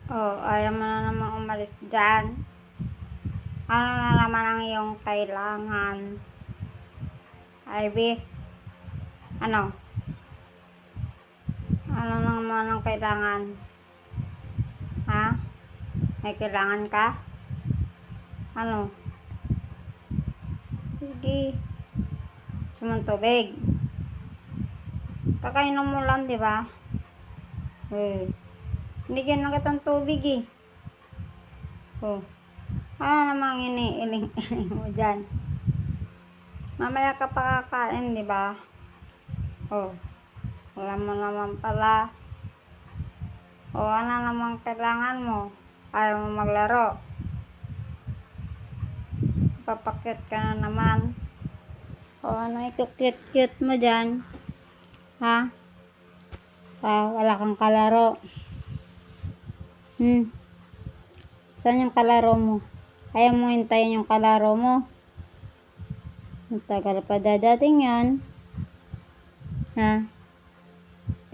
Oh, ayaw mo na naman umalis dyan. Ano na naman ang iyong kailangan? Ivy? Ano? Ano naman ang kailangan? Ha? May kailangan ka? Ano? Sige. Sumang tubig. Kakainom mo lang, di ba? Binigyan na kitang tubig eh. Oh. Ano namang iniiling-iling mo dyan? Mamaya ka pa kakain, di ba? Oh. Alam mo naman pala. O ano namang kailangan mo? Ayaw mo maglaro? Papakit ka na naman. O ano ikukit-cute mo dyan? Ha? Wala kang kalaro. Saan yung kalaro mo? Ayaw mo hintayin yung kalaro mo? Ang tagal pa dadating yan. Ha?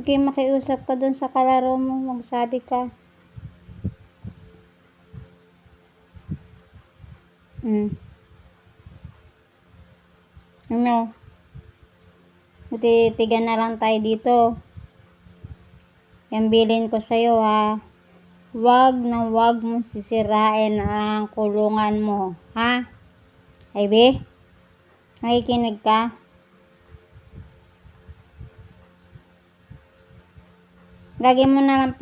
Sige, makiusap ka dun sa kalaro mo. Magsabi ka. Ano? Titigan na lang tayo dito. Yung bilin ko sa'yo ha. Wag mo sisirain ang kulungan mo. Ha? Ivy? Nakikinig ka? Lagi mo na lang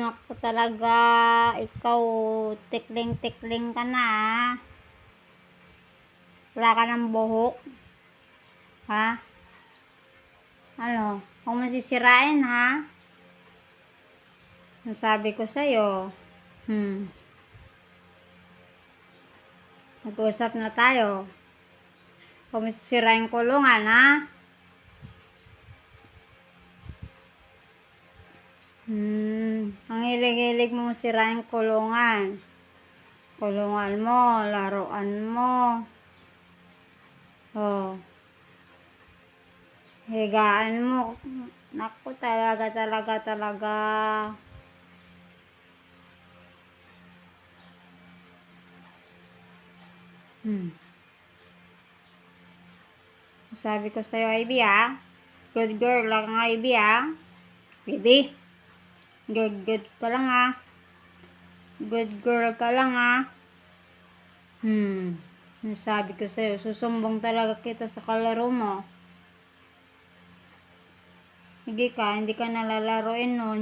ako talaga. Ikaw, tikling-tikling ka na ha. Wala ka ng buhok. Ha? Ano? Huwag mo sisirain ha. Ang sabi ko sa'yo. Mag-usap na tayo. Huwag mo sisirain kulungan ha. Ang hilig-hilig mo sirain kulungan. Kulungan mo, laruan mo. Oh. Higaan mo. Naku, talaga. Sabi ko sa'yo, Ivy ha. Good girl lang nga, Ivy ha. Baby. Good ka lang ha. Good girl ka lang ha. Sabi ko sa'yo, susumbong talaga kita sa kalaro mo. Hindi ka nalalaroin nun.